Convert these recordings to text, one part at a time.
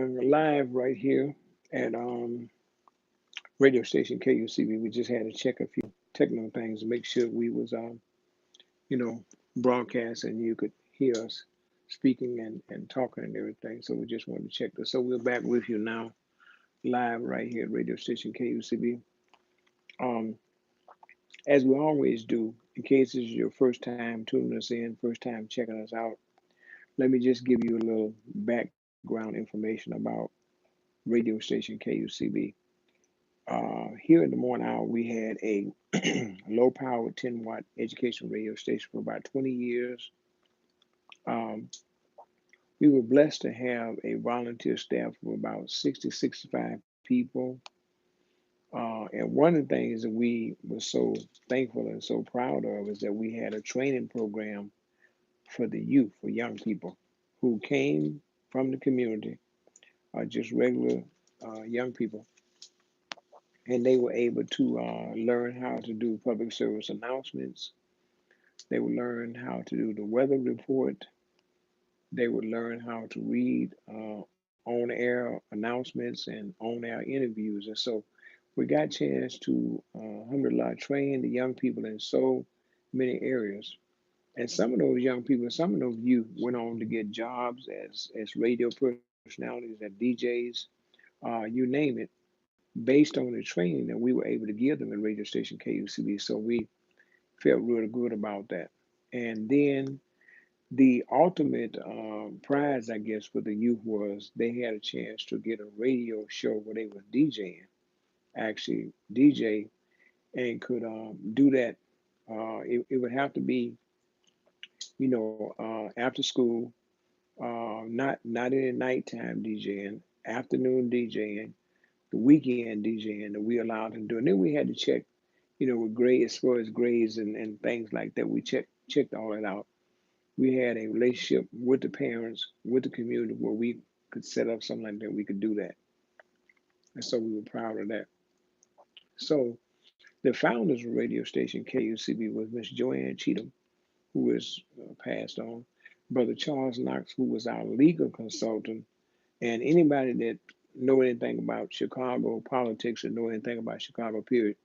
Live right here at radio station KUCB. We just had to check a few technical things to make sure we was you know broadcast and you could hear us speaking and talking and everything. So we just wanted to check this. So we're back with you now, live right here at radio station KUCB. Um, as we always do, in case this is your first time tuning us in, first time checking us out, let me just give you a little background information about radio station KUCB. Here in the morning hour, we had a low power 10-watt education radio station for about 20 years. Um, we were blessed to have a volunteer staff of about 60, 65 people. And one of the things that we were so thankful and so proud of is that we had a training program for the youth, for young people who came from the community, just regular young people, and they were able to learn how to do public service announcements. They would learn how to do the weather report. They would learn how to read on air announcements and on air interviews. And so we got a chance to, alhamdulillah, train the young people in so many areas. And some of those young people, some of those youth went on to get jobs as radio personalities, as DJs, you name it, based on the training that we were able to give them at radio station KUCB. So we felt really good about that. And then the ultimate prize, I guess, for the youth was they had a chance to get a radio show where they were DJing, actually DJ, and could do that. It would have to be, after school, not any nighttime DJing, afternoon DJing, the weekend DJing that we allowed them to do. And then we had to check, with grades, as far as grades and things like that. We checked all that out. We had a relationship with the parents, with the community, where we could set up something like that. We could do that, and so we were proud of that. So the founders of radio station KUCB was Miss Joanne Cheatham, who is passed on, Brother Charles Knox, who was our legal consultant, and anybody that know anything about Chicago politics or know anything about Chicago period,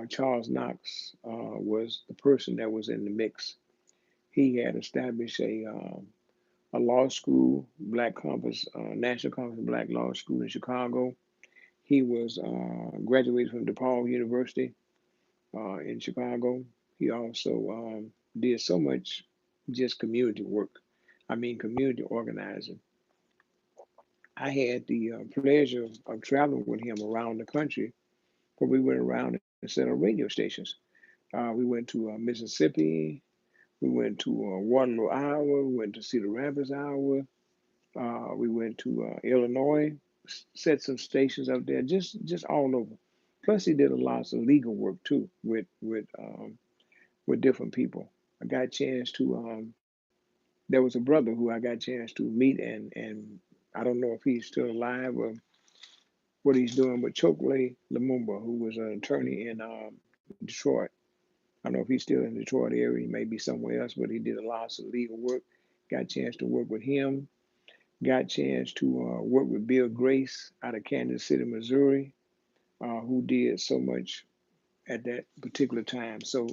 Charles Knox was the person that was in the mix. He had established a law school, Black Compass, National Compass Black Law School in Chicago. He was graduated from DePaul University in Chicago. He also did so much just community work. I mean, community organizing. I had the pleasure of traveling with him around the country, where we went around and set up radio stations. We went to Mississippi. We went to Waterloo, Iowa. We went to Cedar Rapids, Iowa. We went to Illinois, set some stations up there, just all over. Plus, he did a lot of legal work too with different people. I got a chance to. There was a brother who I got a chance to meet, and I don't know if he's still alive or what he's doing, but Chokle Lumumba, who was an attorney in Detroit. I don't know if he's still in the Detroit area. He may be somewhere else, but he did a lot of legal work. Got a chance to work with him. Got a chance to work with Bill Grace out of Kansas City, Missouri, who did so much at that particular time. So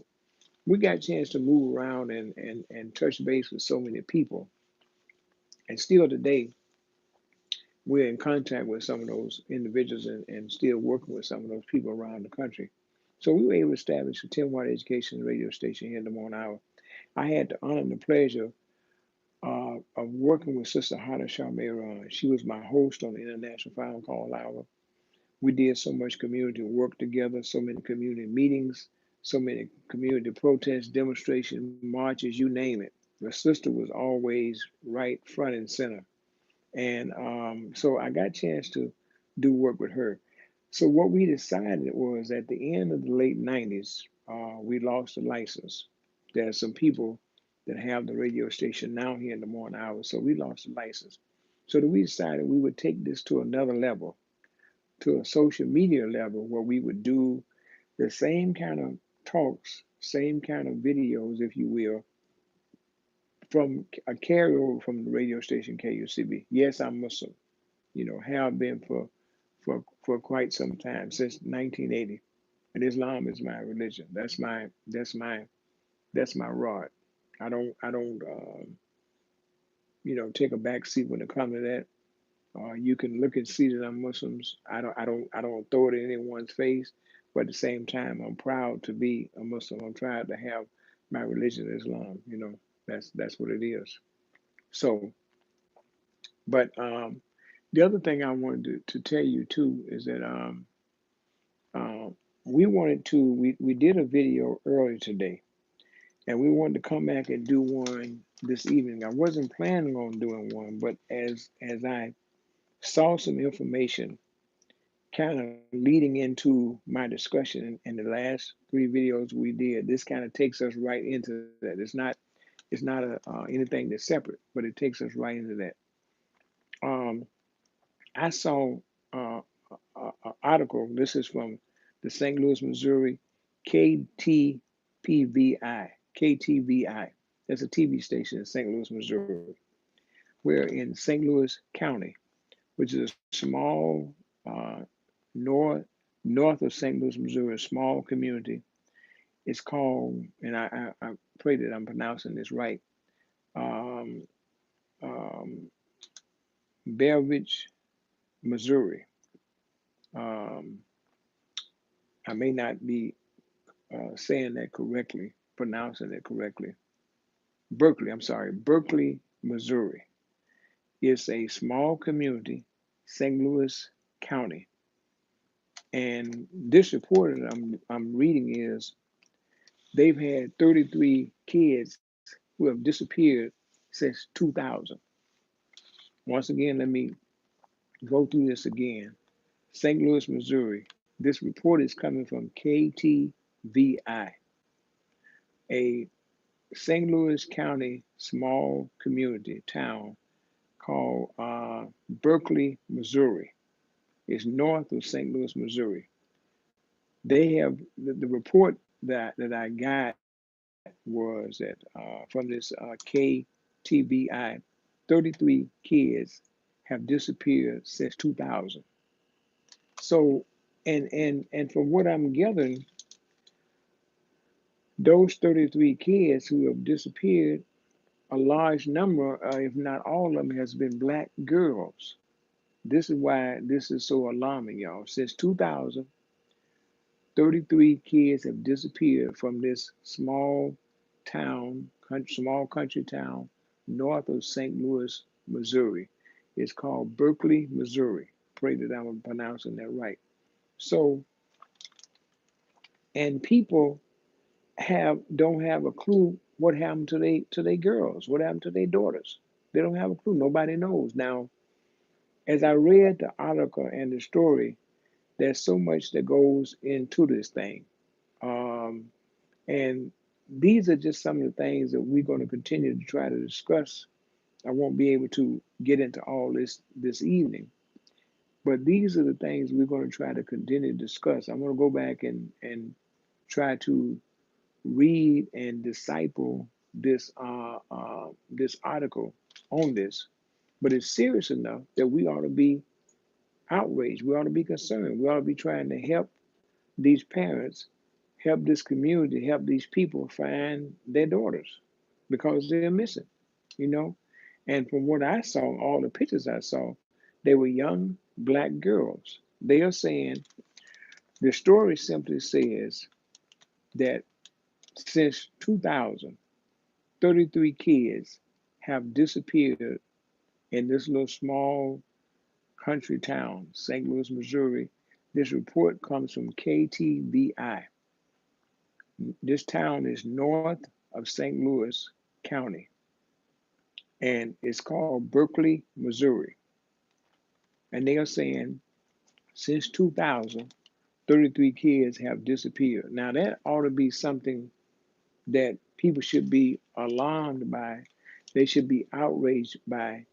we got a chance to move around and touch base with so many people. And still today, we're in contact with some of those individuals and still working with some of those people around the country. So we were able to establish a 10-watt education radio station here in the morning hour. I had the honor and the pleasure of working with Sister Hana Sharmera. She was my host on the International Phone Call Hour. We did so much community work together, so many community meetings, so many community protests, demonstrations, marches, you name it. The sister was always right front and center. And so I got a chance to do work with her. So what we decided was at the end of the late 90s, we lost the license. There are some people that have the radio station now here in the morning hours, so we lost the license. So we decided we would take this to another level, to a social media level, where we would do the same kind of talks, same kind of videos, if you will, from a carryover from the radio station KUCB. Yes, I'm Muslim. have been for quite some time, since 1980. And Islam is my religion. That's my rod. I don't take a back seat when it comes to that. You can look and see that I'm Muslims. I don't throw it in anyone's face, but at the same time, I'm proud to be a Muslim. I'm proud to have my religion, Islam. That's what it is. So, but the other thing I wanted to tell you too is that um, we did a video earlier today, and we wanted to come back and do one this evening. I wasn't planning on doing one, but as I saw some information kind of leading into my discussion in the last three videos we did, this kind of takes us right into that. It's not anything that's separate, but it takes us right into that. Um, I saw an article. This is from the St. Louis, Missouri, KTPVI. KTVI. That's a TV station in St. Louis, Missouri. We're in St. Louis County, which is a small uh, north north of St. Louis, Missouri, a small community. It's called, and I pray that I'm pronouncing this right, um, um, Belvidge, Missouri. Um, I may not be saying that correctly, pronouncing it correctly. Berkeley, I'm sorry, Berkeley, Missouri. It's a small community, St. Louis County. And this report that I'm reading is they've had 33 kids who have disappeared since 2000. Once again, let me go through this again. St. Louis, Missouri. This report is coming from KTVI, a St. Louis County small community town called Berkeley, Missouri. It's north of St. Louis, Missouri. They have the report that I got was that from this KTVI, 33 kids have disappeared since 2000. So, and from what I'm gathering, those 33 kids who have disappeared, a large number, if not all of them, has been black girls. This is why this is so alarming, y'all. Since 2000, 33 kids have disappeared from this small country town north of St. Louis, Missouri. It's called Berkeley, Missouri. Pray that I'm pronouncing that right. So, and people don't have a clue what happened to they girls, what happened to their daughters. They don't have a clue. Nobody knows. Now, as I read the article and the story, there's so much that goes into this thing. Um, and these are just some of the things that we're going to continue to try to discuss. I won't be able to get into all this evening, but these are the things we're going to try to continue to discuss. I'm going to go back and try to read and disciple this article on this. But it's serious enough that we ought to be outraged. We ought to be concerned. We ought to be trying to help these parents, help this community, help these people find their daughters because they're missing, you know. And from what I saw, all the pictures I saw, they were young black girls. They are saying the story simply says that since 2000, 33 kids have disappeared in this little small country town, St. Louis, Missouri. This report comes from KTVI. This town is north of St. Louis County, and it's called Berkeley, Missouri. And they are saying since 2000, 33 kids have disappeared. Now, that ought to be something that people should be alarmed by. They should be outraged by.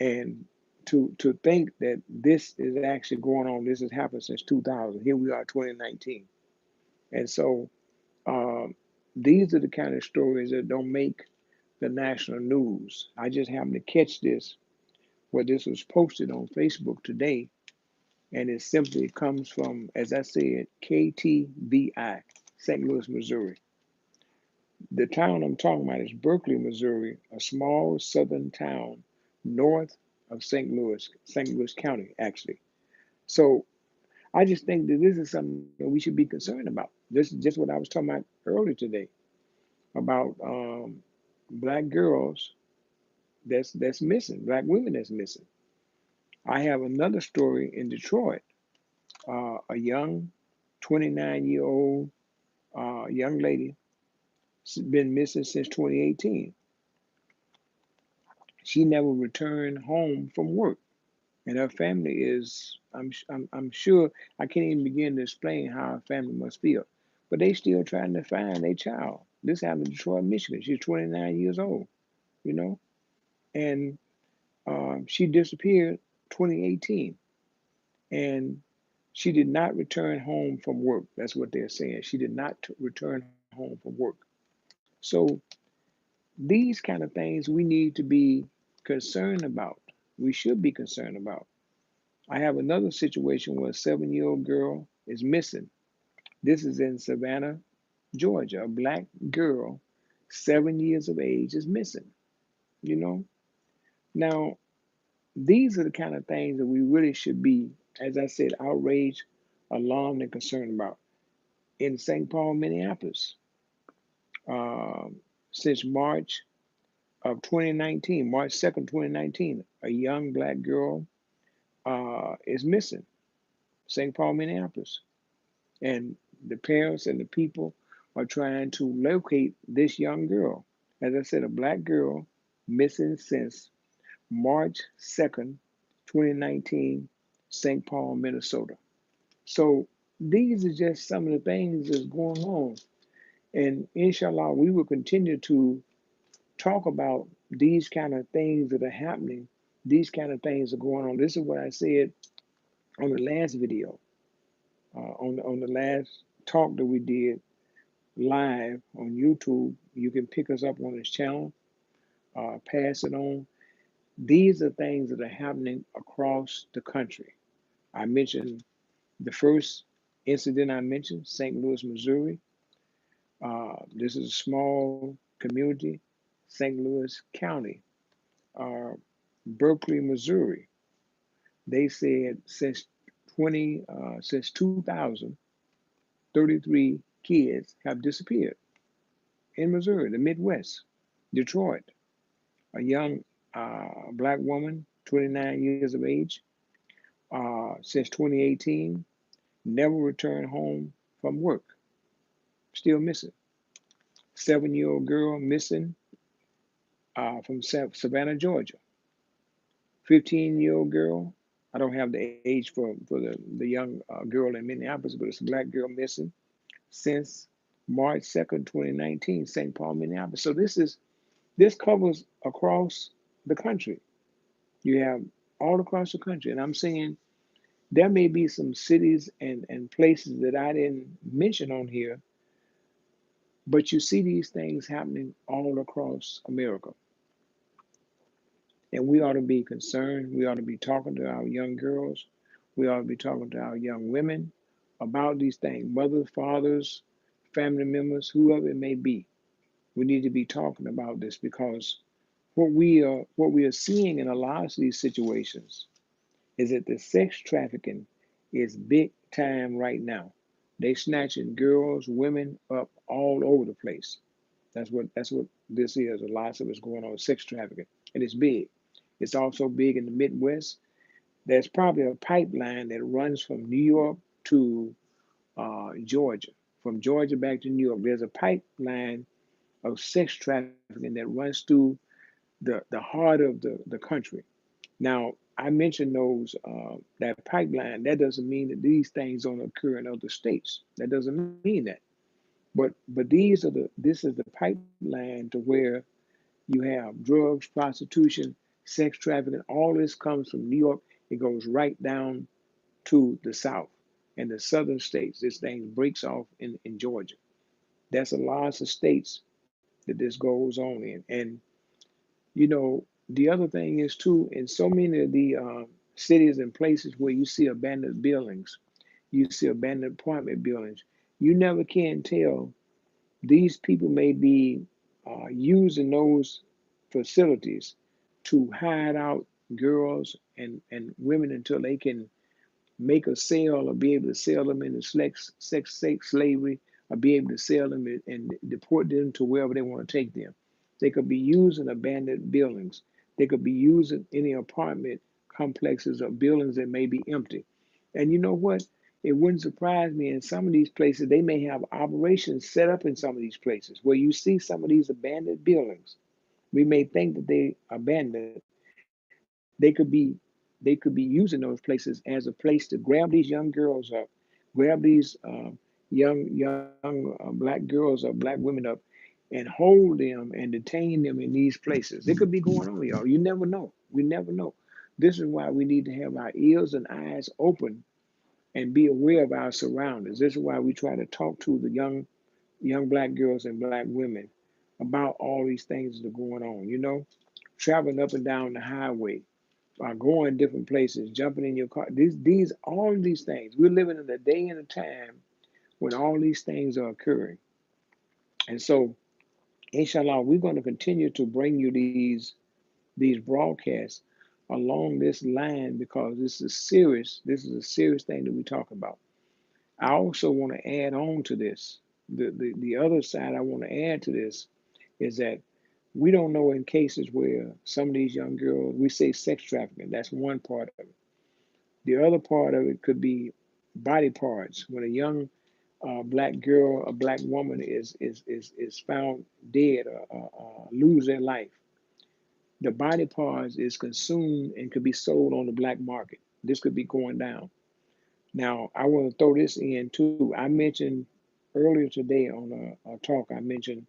And to think that this is actually going on, this has happened since 2000. Here we are, 2019. And so um, these are the kind of stories that don't make the national news. I just happened to catch this Well, this was posted on Facebook today, and it simply comes from, as I said, KTVI, St. Louis, Missouri. The town I'm talking about is Berkeley, Missouri, a small southern town north of St. Louis County, actually. So I just think that this is something that we should be concerned about. This is just what I was talking about earlier today about black girls that's missing, black women that's missing. I have another story in Detroit. A young 29-year-old young lady been missing since 2018. She never returned home from work, and her family is. I'm sure I can't even begin to explain how her family must feel, but they still trying to find their child. This happened in Detroit, Michigan. She's 29 years old, you know, and she disappeared 2018, and she did not return home from work. That's what they're saying. She did not return home from work. So these kind of things we need to be concerned about. We should be concerned about. I have another situation where a 7-year-old girl is missing. This is in Savannah, Georgia. A black girl, 7 years of age, is missing. You know? Now, these are the kind of things that we really should be, as I said, outraged, alarmed, and concerned about. In St. Paul, Minneapolis, um, since March of 2019, March 2nd, 2019, a young black girl is missing. St. Paul, Minneapolis. And the parents and the people are trying to locate this young girl. As I said, a black girl missing since March 2nd, 2019, St. Paul, Minnesota. So these are just some of the things that's going on. And inshallah, we will continue to talk about these kind of things that are happening. These kind of things are going on. This is what I said on the last video, on the last talk that we did live on YouTube. You can pick us up on this channel, pass it on. These are things that are happening across the country. I mentioned the first incident I mentioned, St. Louis, Missouri. This is a small community, St. Louis County. Uh, Berkeley, Missouri. They said since 2000, 33 kids have disappeared in Missouri, the Midwest, Detroit. A young black woman, 29 years of age, since 2018, never returned home from work, still missing. 7-year-old girl missing from Savannah, Georgia. 15-year-old girl. I don't have the age for the young girl in Minneapolis, but it's a black girl missing since March 2nd, 2019, St. Paul, Minneapolis. So this covers across the country. You have all across the country. And I'm saying there may be some cities and places that I didn't mention on here, but you see these things happening all across America. And we ought to be concerned. We ought to be talking to our young girls. We ought to be talking to our young women about these things, mothers, fathers, family members, whoever it may be. We need to be talking about this because what we are seeing in a lot of these situations is that the sex trafficking is big time right now. They snatching girls, women up all over the place. That's what this is. A lot of it's going on, sex trafficking, and it's big. It's also big in the Midwest. There's probably a pipeline that runs from New York to Georgia, from Georgia back to New York. There's a pipeline of sex trafficking that runs through the heart of the country. Now, I mentioned those that pipeline. That doesn't mean that these things don't occur in other states. That doesn't mean that. But this is the pipeline to where you have drugs, prostitution, sex trafficking. All this comes from New York. It goes right down to the South and the southern states. This thing breaks off in Georgia. That's a lot of states that this goes on in. And, you know, The other thing is too, in so many of the cities and places where you see abandoned buildings, you see abandoned apartment buildings, you never can tell. These people may be using those facilities to hide out girls and women until they can make a sale or be able to sell them into sex slavery, or be able to sell them and deport them to wherever they want to take them. They could be using abandoned buildings. They could be using any apartment complexes or buildings that may be empty. And you know what? It wouldn't surprise me in some of these places, they may have operations set up in some of these places where you see some of these abandoned buildings. We may think that they abandoned, they could be using those places as a place to grab these young girls up, grab these young black girls or black women up, and hold them and detain them in these places. It could be going on, y'all. You never know. We never know. This is why we need to have our ears and eyes open and be aware of our surroundings. This is why we try to talk to the young black girls and black women about all these things that are going on. Traveling up and down the highway, going different places, jumping in your car. All of these things. We're living in a day and a time when all these things are occurring. And so, inshallah, we're going to continue to bring you these broadcasts along this line because this is a serious thing that we talk about. I also want to add on to this. The other side I want to add to this is that we don't know in cases where some of these young girls, we say sex trafficking, that's one part of it. The other part of it could be body parts. When a young black girl, a black woman is found dead or lose their life, the body parts is consumed and could be sold on the black market. This could be going down. Now, I want to throw this in too. I mentioned earlier today on a talk, I mentioned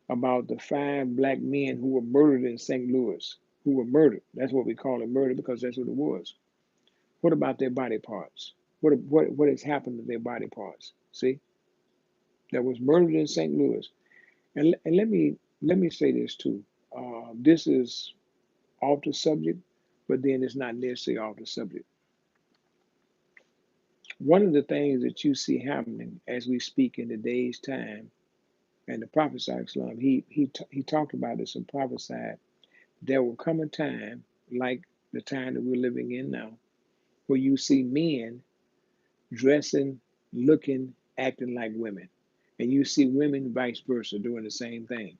about the 5 black men who were murdered in St. Louis, who were murdered. That's what we call it, murder, because that's what it was. What about their body parts? What has happened to their body parts? See, that was murdered in St. Louis. And let me say this too. This is off the subject, but then it's not necessarily off the subject. One of the things that you see happening as we speak in today's time, and the Prophet Sallallahu he talked about this and prophesied there will come a time like the time that we're living in now, where you see men dressing, looking, acting like women, and you see women vice versa doing the same thing.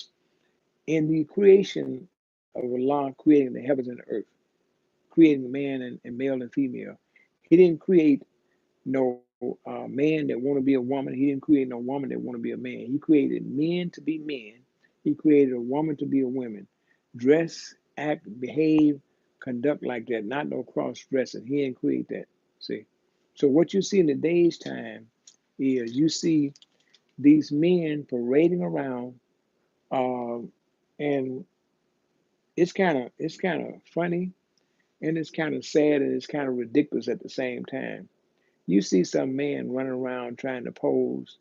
In the creation of Allah, creating the heavens and the earth, creating the man and male and female, He didn't create no man that want to be a woman. He didn't create no woman that want to be a man. He created men to be men. He created a woman to be a woman. Dress, act, behave, conduct like that. Not no cross dressing. He didn't create that. See. So what you see in today's time is you see these men parading around, um, and it's kind of funny and it's kind of sad and it's kind of ridiculous at the same time. You see some man running around trying to pose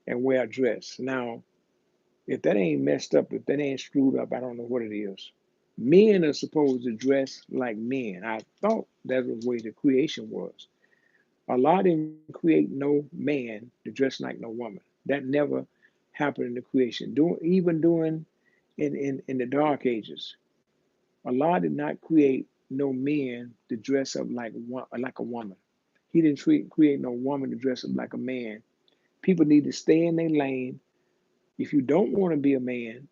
and wear a dress. Now, if that ain't messed up, if that ain't screwed up, I don't know what it is. Men are supposed to dress like men. I thought that was the way the creation was. Allah didn't create no man to dress like no woman. That never happened in the creation. Even during in the dark ages, Allah did not create no men to dress up like a woman. He didn't create no woman to dress up like a man. People need to stay in their lane. If you don't want to be a man,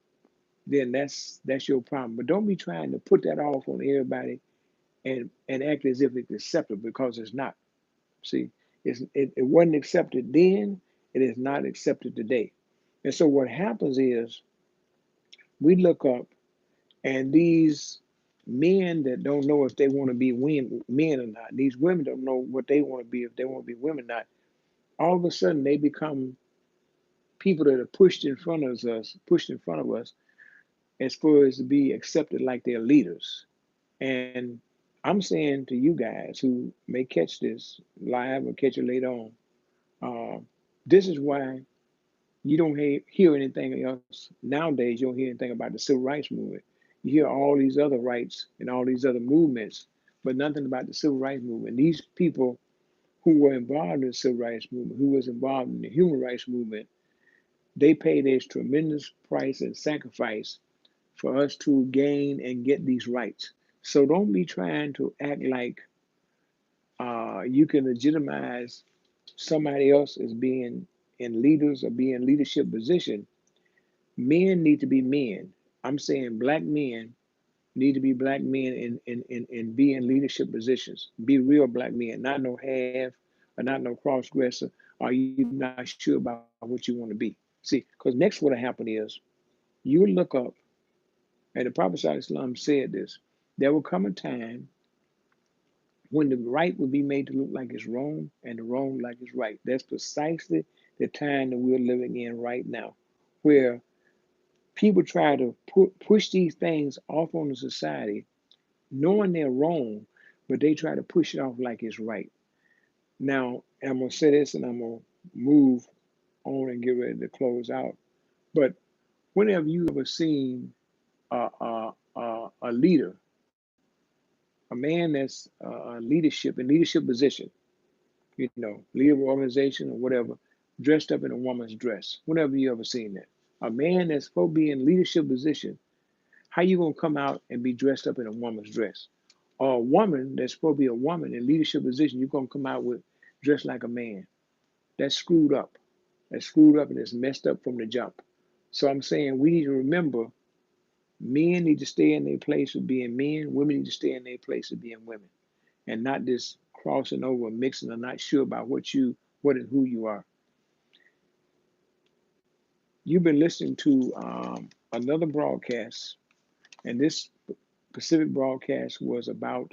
then that's your problem. But don't be trying to put that off on everybody and act as if it's acceptable because it's not. See, it wasn't accepted then. It is not accepted today. And so what happens is we look up and these men that don't know if they want to be men or not, these women don't know what they want to be, if they want to be women or not. All of a sudden they become people that are pushed in front of us as far as to be accepted like they're leaders. And I'm saying to you guys who may catch this live or catch it later on, uh, this is why you don't hear anything else nowadays. You don't hear anything about the civil rights movement. You hear all these other rights and all these other movements, but nothing about the civil rights movement. These people who were involved in the civil rights movement, who was involved in the human rights movement, they paid this tremendous price and sacrifice for us to gain and get these rights. So don't be trying to act like you can legitimize somebody else as being in leaders or being in leadership position. Men need to be men. I'm saying black men need to be black men and be in leadership positions. Be real black men, not no half or not no cross dresser, or you not sure about what you want to be. See, because next what'll happen is you look up, and the Prophet Islam said this, there will come a time when the right will be made to look like it's wrong and the wrong like it's right. That's precisely the time that we're living in right now, where people try to push these things off on the society, knowing they're wrong, but they try to push it off like it's right. Now, I'm going to say this and I'm going to move on and get ready to close out. But whenever you ever seen a leader, a man that's leadership in leadership position, leader of an organization or whatever, dressed up in a woman's dress. Whenever you ever seen that, a man that's supposed to be in leadership position, how you gonna come out and be dressed up in a woman's dress? Or a woman that's supposed to be a woman in leadership position, you're gonna come out with dressed like a man. That's screwed up. That's screwed up and it's messed up from the jump. So I'm saying we need to remember men need to stay in their place of being men, women need to stay in their place of being women, and not this crossing over, mixing, and not sure about what and who you are. You've been listening to another broadcast, and this Pacific broadcast was about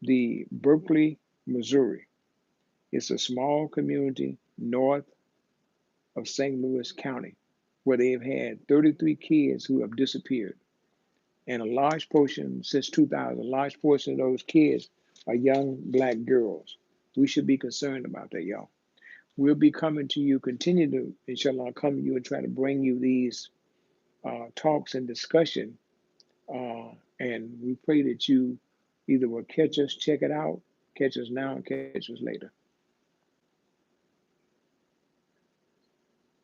the Berkeley, Missouri. It's a small community north of St. Louis County where they've had 33 kids who have disappeared. And a large portion, since 2000, a large portion of those kids are young black girls. We should be concerned about that, y'all. We'll be coming to you, continue to, inshallah, come to you and try to bring you these talks and discussion. And we pray that you either will catch us, check it out, catch us now, and catch us later.